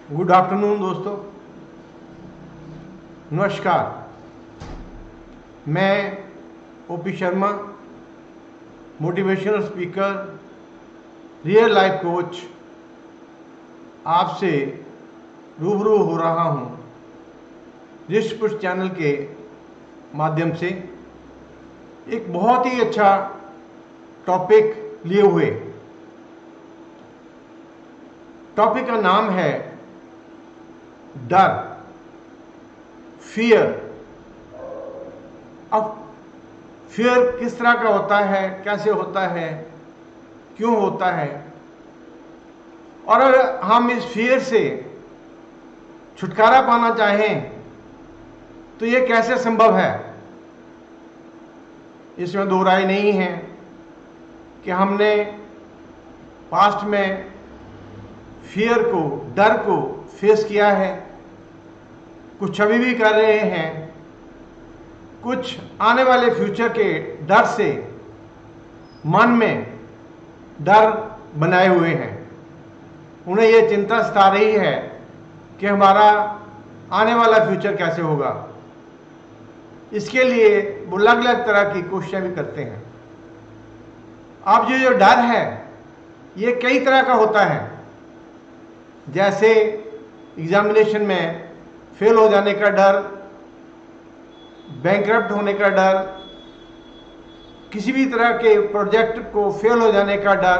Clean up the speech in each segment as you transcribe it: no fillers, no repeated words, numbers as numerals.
Good afternoon दोस्तों, नमस्कार। मैं OP Sharma, motivational speaker, real life coach, आपसे रूबरू हो रहा हूँ ऋषि पुष्ट चैनल के माध्यम से एक बहुत ही अच्छा टॉपिक लिए हुए। टॉपिक का नाम है डर, फियर। अब फियर किस तरह का होता है, कैसे होता है, क्यों होता है, और अगर हम इस फियर से छुटकारा पाना चाहें तो ये कैसे संभव है। इसमें दो राय नहीं है कि हमने पास्ट में फियर को, डर को फेस किया है, कुछ अभी भी कर रहे हैं, कुछ आने वाले फ्यूचर के डर से मन में डर बनाए हुए हैं। उन्हें यह चिंता सता रही है कि हमारा आने वाला फ्यूचर कैसे होगा। इसके लिए वो अलग अलग तरह की कोशिशें भी करते हैं। अब ये जो डर है ये कई तरह का होता है, जैसे एग्जामिनेशन में फेल हो जाने का डर, बैंकरप्ट होने का डर, किसी भी तरह के प्रोजेक्ट को फेल हो जाने का डर,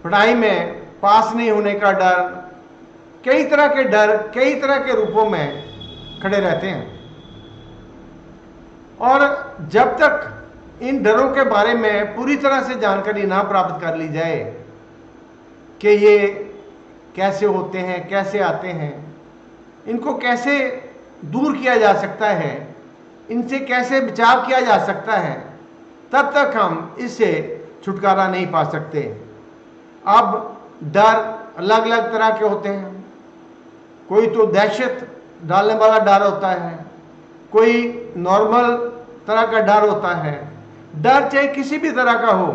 पढ़ाई में पास नहीं होने का डर। कई तरह के डर कई तरह के रूपों में खड़े रहते हैं, और जब तक इन डरों के बारे में पूरी तरह से जानकारी ना प्राप्त कर ली जाए कि ये कैसे होते हैं, कैसे आते हैं, इनको कैसे दूर किया जा सकता है, इनसे कैसे बचाव किया जा सकता है, तब तक हम इससे छुटकारा नहीं पा सकते। अब डर अलग अलग तरह के होते हैं। कोई तो दहशत डालने वाला डर होता है, कोई नॉर्मल तरह का डर होता है। डर चाहे किसी भी तरह का हो,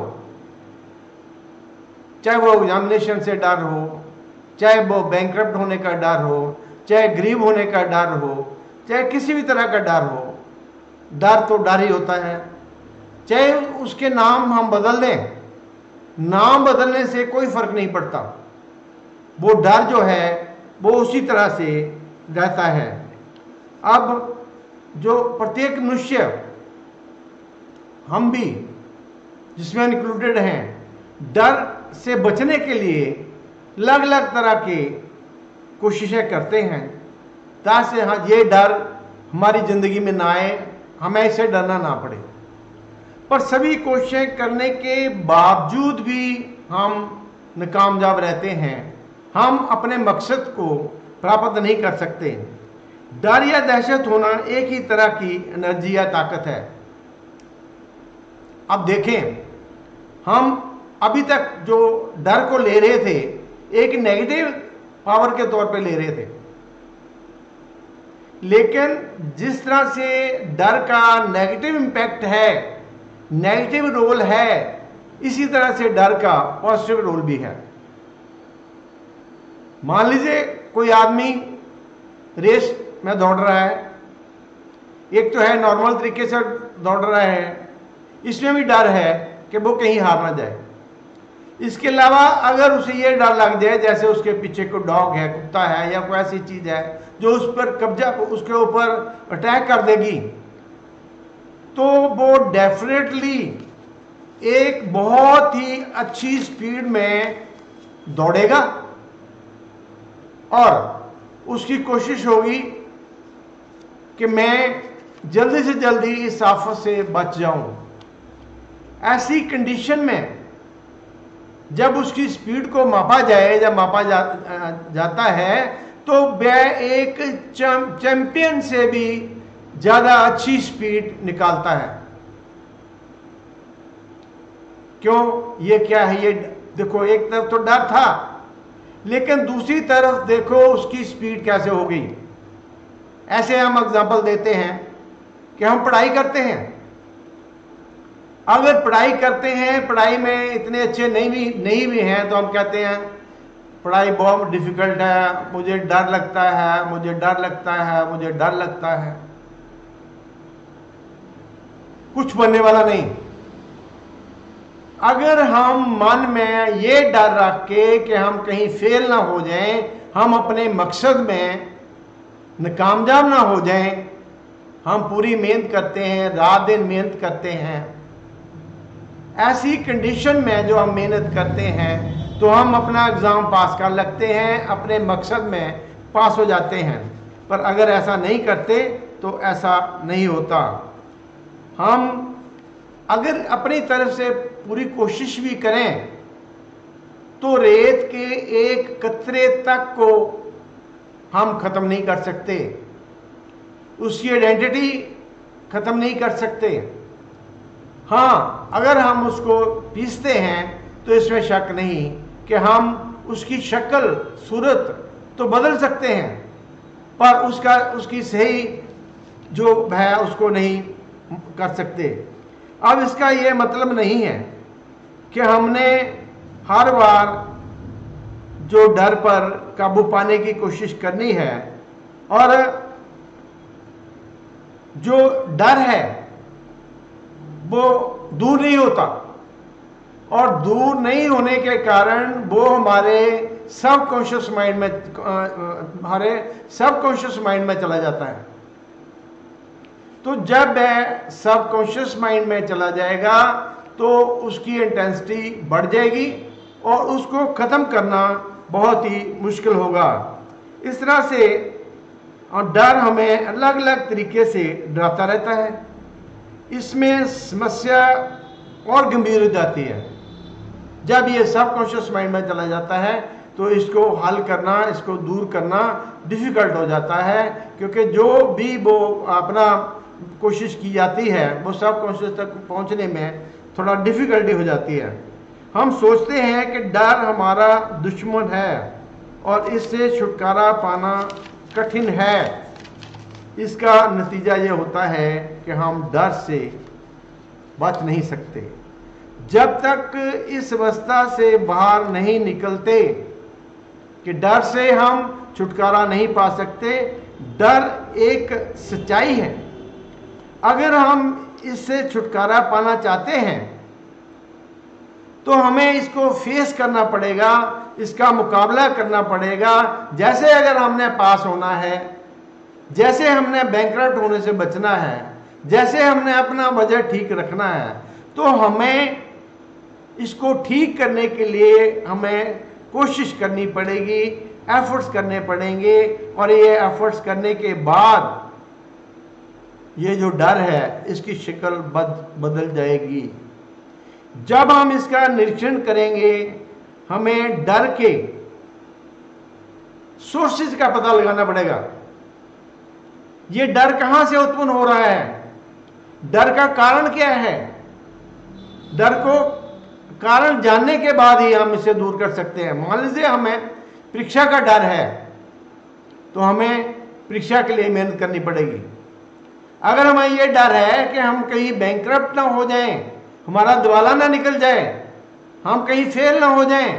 चाहे वो एग्जामिनेशन से डर हो, चाहे वो बैंकरप्ट होने का डर हो, चाहे गरीब होने का डर हो, चाहे किसी भी तरह का डर हो, डर तो डर ही होता है। चाहे उसके नाम हम बदल दें, नाम बदलने से कोई फर्क नहीं पड़ता, वो डर जो है वो उसी तरह से रहता है। अब जो प्रत्येक मनुष्य, हम भी जिसमें इंक्लूडेड हैं, डर से बचने के लिए अलग अलग तरह की कोशिशें करते हैं ताकि हाँ ये डर हमारी ज़िंदगी में ना आए, हमें इससे डरना ना पड़े। पर सभी कोशिशें करने के बावजूद भी हम नाकामयाब रहते हैं, हम अपने मकसद को प्राप्त नहीं कर सकते। डर या दहशत होना एक ही तरह की एनर्जी या ताकत है। अब देखें, हम अभी तक जो डर को ले रहे थे एक नेगेटिव पावर के तौर पे ले रहे थे, लेकिन जिस तरह से डर का नेगेटिव इंपैक्ट है, नेगेटिव रोल है, इसी तरह से डर का पॉजिटिव रोल भी है। मान लीजिए कोई आदमी रेस में दौड़ रहा है, एक तो है नॉर्मल तरीके से दौड़ रहा है, इसमें भी डर है कि वो कहीं हार ना जाए। इसके अलावा अगर उसे ये डर लग जाए जैसे उसके पीछे कोई डॉग है, कुत्ता है, या कोई ऐसी चीज है जो उस पर कब्जा, उसके ऊपर अटैक कर देगी, तो वो डेफिनेटली एक बहुत ही अच्छी स्पीड में दौड़ेगा और उसकी कोशिश होगी कि मैं जल्दी से जल्दी इस आफत से बच जाऊं। ऐसी कंडीशन में जब उसकी स्पीड को मापा जाए, जब मापा जाता है, तो वह एक चैंपियन से भी ज्यादा अच्छी स्पीड निकालता है। क्यों? ये क्या है? ये देखो, एक तरफ तो डर था, लेकिन दूसरी तरफ देखो उसकी स्पीड कैसे हो गई। ऐसे हम एग्जांपल देते हैं कि हम पढ़ाई करते हैं। अगर पढ़ाई करते हैं, पढ़ाई में इतने अच्छे नहीं भी हैं, तो हम कहते हैं पढ़ाई बहुत डिफिकल्ट है, मुझे डर लगता है, मुझे डर लगता है, मुझे डर लगता है, कुछ बनने वाला नहीं। अगर हम मन में ये डर रख के कि हम कहीं फेल ना हो जाएं, हम अपने मकसद में नाकामयाब ना हो जाएं, हम पूरी मेहनत करते हैं, रात दिन मेहनत करते हैं, ऐसी कंडीशन में जो हम मेहनत करते हैं तो हम अपना एग्ज़ाम पास कर लगते हैं, अपने मकसद में पास हो जाते हैं। पर अगर ऐसा नहीं करते तो ऐसा नहीं होता। हम अगर अपनी तरफ से पूरी कोशिश भी करें तो रेत के एक कतरे तक को हम ख़त्म नहीं कर सकते, उसकी आइडेंटिटी ख़त्म नहीं कर सकते। हाँ, अगर हम उसको पीसते हैं तो इसमें शक नहीं कि हम उसकी शक्ल सूरत तो बदल सकते हैं, पर उसकी सही जो है उसको नहीं कर सकते। अब इसका ये मतलब नहीं है कि हमने हर बार जो डर पर काबू पाने की कोशिश करनी है, और जो डर है वो दूर नहीं होता, और दूर नहीं होने के कारण वो हमारे सबकॉन्शियस माइंड में चला जाता है। तो जब वह सबकॉन्शियस माइंड में चला जाएगा तो उसकी इंटेंसिटी बढ़ जाएगी और उसको ख़त्म करना बहुत ही मुश्किल होगा। इस तरह से डर हमें अलग अलग तरीके से डराता रहता है। इसमें समस्या और गंभीर हो जाती है जब ये सबकॉन्शियस माइंड में चला जाता है, तो इसको हल करना, इसको दूर करना डिफ़िकल्ट हो जाता है, क्योंकि जो भी वो अपना कोशिश की जाती है वो सबकॉन्शियस तक पहुंचने में थोड़ा डिफ़िकल्टी हो जाती है। हम सोचते हैं कि डर हमारा दुश्मन है और इससे छुटकारा पाना कठिन है। इसका नतीजा ये होता है कि हम डर से बच नहीं सकते। जब तक इस अवस्था से बाहर नहीं निकलते कि डर से हम छुटकारा नहीं पा सकते। डर एक सच्चाई है। अगर हम इससे छुटकारा पाना चाहते हैं तो हमें इसको फेस करना पड़ेगा, इसका मुकाबला करना पड़ेगा। जैसे अगर हमने पास होना है, जैसे हमने बैंकरप्ट होने से बचना है, जैसे हमने अपना बजट ठीक रखना है, तो हमें इसको ठीक करने के लिए हमें कोशिश करनी पड़ेगी, एफर्ट्स करने पड़ेंगे। और ये एफर्ट्स करने के बाद ये जो डर है इसकी शक्ल बदल जाएगी। जब हम इसका निरीक्षण करेंगे, हमें डर के सोर्सेज का पता लगाना पड़ेगा। ये डर कहां से उत्पन्न हो रहा है, डर का कारण क्या है। डर को कारण जानने के बाद ही हम इसे दूर कर सकते हैं। मान लीजिए हमें परीक्षा का डर है तो हमें परीक्षा के लिए मेहनत करनी पड़ेगी। अगर हमें यह डर है कि हम कहीं बैंकरप्ट ना हो जाएं, हमारा दिवाला ना निकल जाए, हम कहीं फेल ना हो जाएं,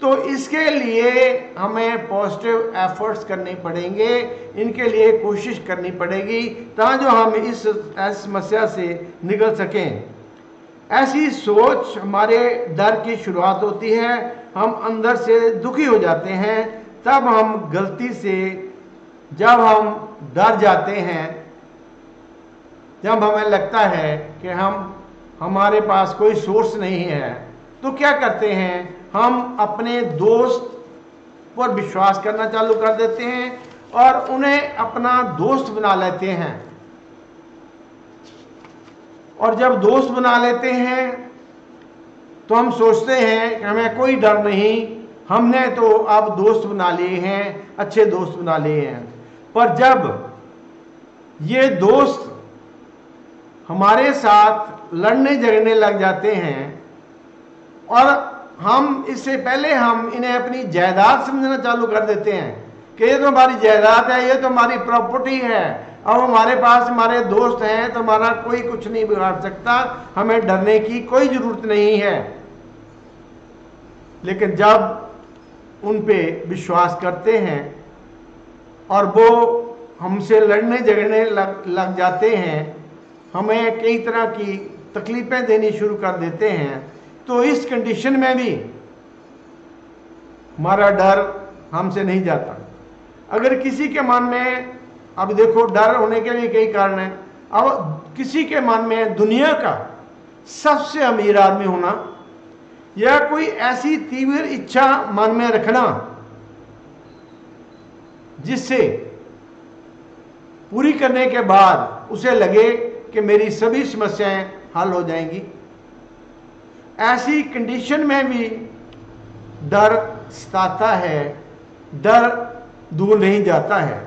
तो इसके लिए हमें पॉजिटिव एफर्ट्स करने पड़ेंगे, इनके लिए कोशिश करनी पड़ेगी ताकि हम इस समस्या से निकल सकें। ऐसी सोच हमारे डर की शुरुआत होती है। हम अंदर से दुखी हो जाते हैं, तब हम गलती से जब हम डर जाते हैं, जब हमें लगता है कि हमारे पास कोई सोर्स नहीं है, तो क्या करते हैं, हम अपने दोस्त पर विश्वास करना चालू कर देते हैं और उन्हें अपना दोस्त बना लेते हैं। और जब दोस्त बना लेते हैं तो हम सोचते हैं कि हमें कोई डर नहीं, हमने तो अब दोस्त बना लिए हैं, अच्छे दोस्त बना लिए हैं। पर जब ये दोस्त हमारे साथ लड़ने झगड़ने लग जाते हैं और हम इससे पहले हम इन्हें अपनी जायदाद समझना चालू कर देते हैं कि ये तो हमारी जायदाद है, ये तो हमारी प्रॉपर्टी है, अब हमारे पास हमारे दोस्त हैं तो हमारा कोई कुछ नहीं बिगाड़ सकता, हमें डरने की कोई जरूरत नहीं है। लेकिन जब उन पे विश्वास करते हैं और वो हमसे लड़ने झगड़ने लग जाते हैं, हमें कई तरह की तकलीफें देनी शुरू कर देते हैं, तो इस कंडीशन में भी हमारा डर हमसे नहीं जाता। अगर किसी के मन में, अब देखो डर होने के लिए कई कारण हैं, अब किसी के मन में दुनिया का सबसे अमीर आदमी होना या कोई ऐसी तीव्र इच्छा मन में रखना जिससे पूरी करने के बाद उसे लगे कि मेरी सभी समस्याएं हल हो जाएंगी, ऐसी कंडीशन में भी डर सताता है, डर दूर नहीं जाता है।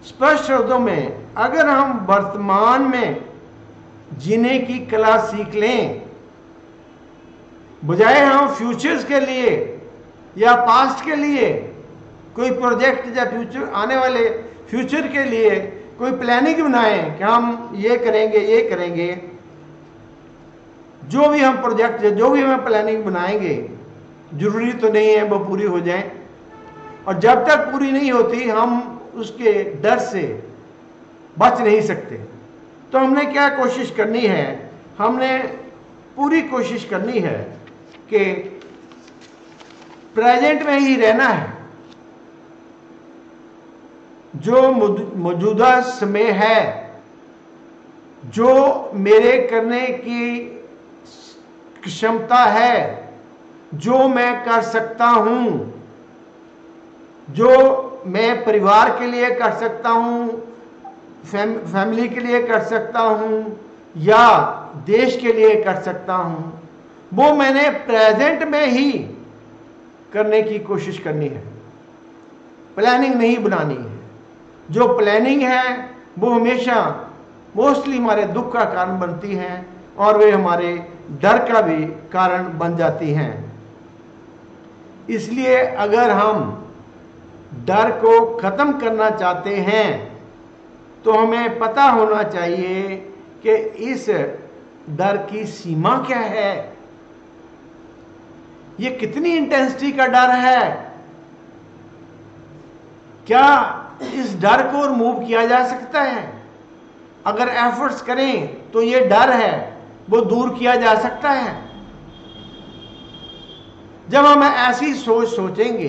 स्पष्ट शब्दों में, अगर हम वर्तमान में जीने की कला सीख लें, बजाय हम फ्यूचर्स के लिए या पास्ट के लिए कोई प्रोजेक्ट या फ्यूचर आने वाले फ्यूचर के लिए कोई प्लानिंग बनाएं कि हम ये करेंगे, जो भी हम प्रोजेक्ट, जो भी हम प्लानिंग बनाएंगे, जरूरी तो नहीं है वो पूरी हो जाए, और जब तक पूरी नहीं होती हम उसके डर से बच नहीं सकते। तो हमने क्या कोशिश करनी है, हमने पूरी कोशिश करनी है कि प्रेजेंट में ही रहना है। जो मौजूदा समय है, जो मेरे करने की क्षमता है, जो मैं कर सकता हूं, जो मैं परिवार के लिए कर सकता हूं, फैमिली के लिए कर सकता हूं या देश के लिए कर सकता हूं, वो मैंने प्रेजेंट में ही करने की कोशिश करनी है। प्लानिंग नहीं बनानी है। जो प्लानिंग है वो हमेशा मोस्टली हमारे दुख का कारण बनती हैं और वे हमारे डर का भी कारण बन जाती हैं। इसलिए अगर हम डर को खत्म करना चाहते हैं तो हमें पता होना चाहिए कि इस डर की सीमा क्या है, ये कितनी इंटेंसिटी का डर है, क्या इस डर को रिमूव किया जा सकता है, अगर एफर्ट्स करें तो ये डर है वो दूर किया जा सकता है। जब हम ऐसी सोच सोचेंगे,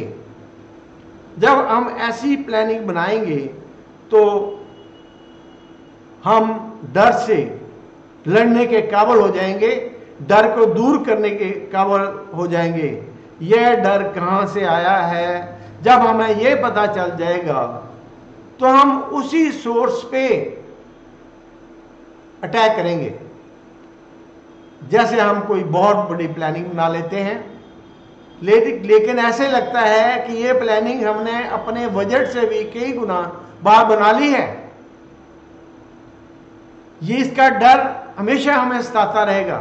जब हम ऐसी प्लानिंग बनाएंगे तो हम डर से लड़ने के काबिल हो जाएंगे, डर को दूर करने के काबिल हो जाएंगे। यह डर कहां से आया है, जब हमें यह पता चल जाएगा तो हम उसी सोर्स पे अटैक करेंगे। जैसे हम कोई बहुत बड़ी प्लानिंग बना लेते हैं, लेकिन ऐसे लगता है कि ये प्लानिंग हमने अपने बजट से भी कई गुना बाहर बना ली है। ये इसका डर हमेशा हमें सताता रहेगा।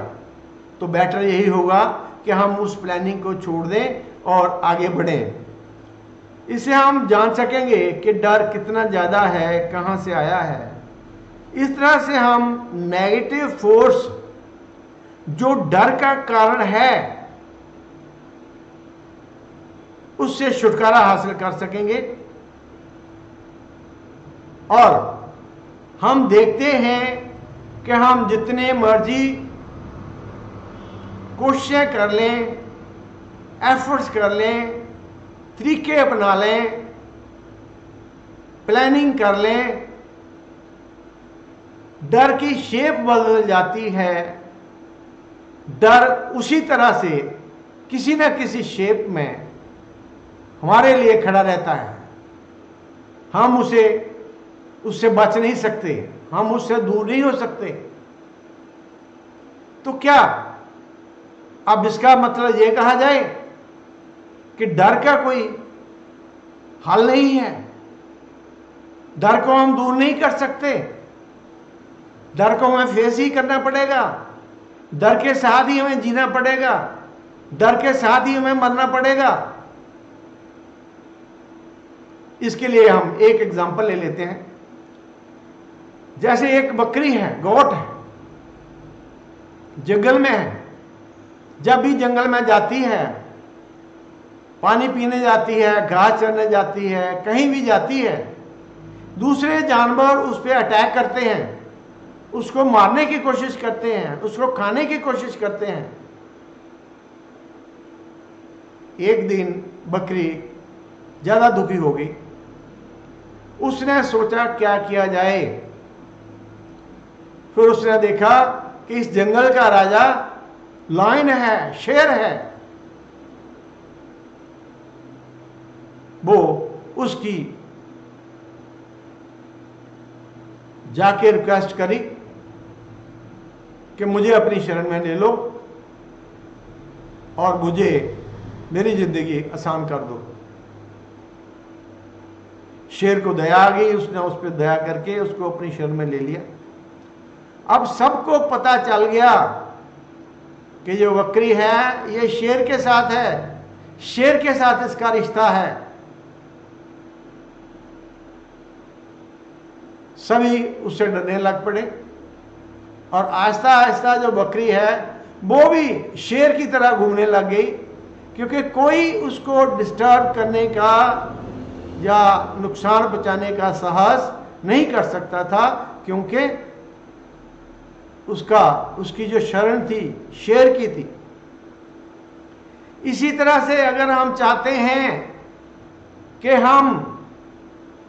तो बेटर यही होगा कि हम उस प्लानिंग को छोड़ दें और आगे बढ़ें। इससे हम जान सकेंगे कि डर कितना ज्यादा है, कहां से आया है। इस तरह से हम नेगेटिव फोर्स जो डर का कारण है उससे छुटकारा हासिल कर सकेंगे। और हम देखते हैं कि हम जितने मर्जी कोशिशें कर लें, एफर्ट्स कर लें, तरीके अपना लें, प्लानिंग कर लें, डर की शेप बदल जाती है। डर उसी तरह से किसी न किसी शेप में हमारे लिए खड़ा रहता है। हम उससे बच नहीं सकते, हम उससे दूर नहीं हो सकते। तो क्या अब इसका मतलब यह कहा जाए कि डर का कोई हल नहीं है, डर को हम दूर नहीं कर सकते, डर को हमें फेस ही करना पड़ेगा, डर के साथ ही हमें जीना पड़ेगा, डर के साथ ही हमें मरना पड़ेगा। इसके लिए हम एक एग्जांपल ले लेते हैं। जैसे एक बकरी है, गोट है, जंगल में है। जब भी जंगल में जाती है पानी पीने जाती है, घास चरने जाती है, कहीं भी जाती है, दूसरे जानवर उस पर अटैक करते हैं, उसको मारने की कोशिश करते हैं, उसको खाने की कोशिश करते हैं। एक दिन बकरी ज्यादा दुखी हो गई, उसने सोचा क्या किया जाए। फिर उसने देखा कि इस जंगल का राजा लायन है, शेर है, वो उसकी जाके रिक्वेस्ट करी कि मुझे अपनी शरण में ले लो और मुझे मेरी जिंदगी आसान कर दो। शेर को दया आ गई, उसने उस पर दया करके उसको अपनी शरण में ले लिया। अब सबको पता चल गया कि जो बकरी है ये शेर के साथ है, शेर के साथ इसका रिश्ता है। सभी उससे डरने लग पड़े और आहिस्ता आहिस्ता जो बकरी है वो भी शेर की तरह घूमने लग गई, क्योंकि कोई उसको डिस्टर्ब करने का या नुकसान पहुंचाने का साहस नहीं कर सकता था, क्योंकि उसकी जो शरण थी शेर की थी। इसी तरह से अगर हम चाहते हैं कि हम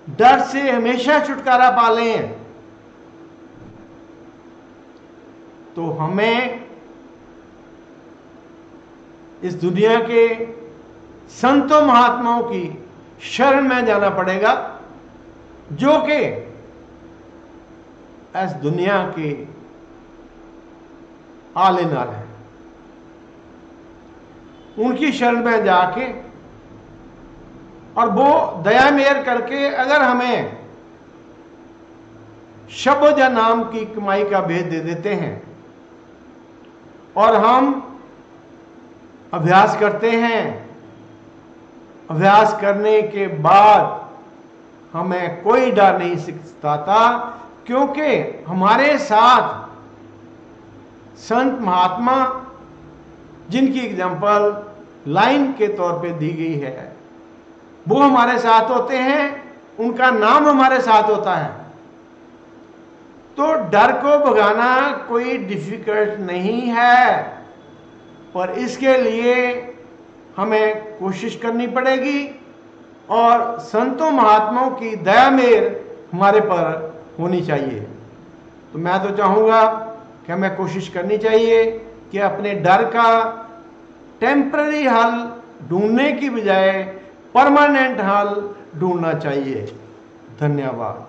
डर से हमेशा छुटकारा पा लें, तो हमें इस दुनिया के संतों महात्माओं की शरण में जाना पड़ेगा, जो कि इस दुनिया के आले नाल है। उनकी शरण में जाके और वो दया मेहर करके अगर हमें शब्द या नाम की कमाई का भेद दे देते हैं और हम अभ्यास करते हैं, अभ्यास करने के बाद हमें कोई डर नहीं सताता, क्योंकि हमारे साथ संत महात्मा जिनकी एग्जाम्पल लाइन के तौर पे दी गई है वो हमारे साथ होते हैं, उनका नाम हमारे साथ होता है। तो डर को भगाना कोई डिफिकल्ट नहीं है, पर इसके लिए हमें कोशिश करनी पड़ेगी और संतों महात्माओं की दया मेहर हमारे पर होनी चाहिए। तो मैं तो चाहूँगा कि हमें कोशिश करनी चाहिए कि अपने डर का टेम्पररी हल ढूंढने की बजाय परमानेंट हल ढूंढना चाहिए। धन्यवाद।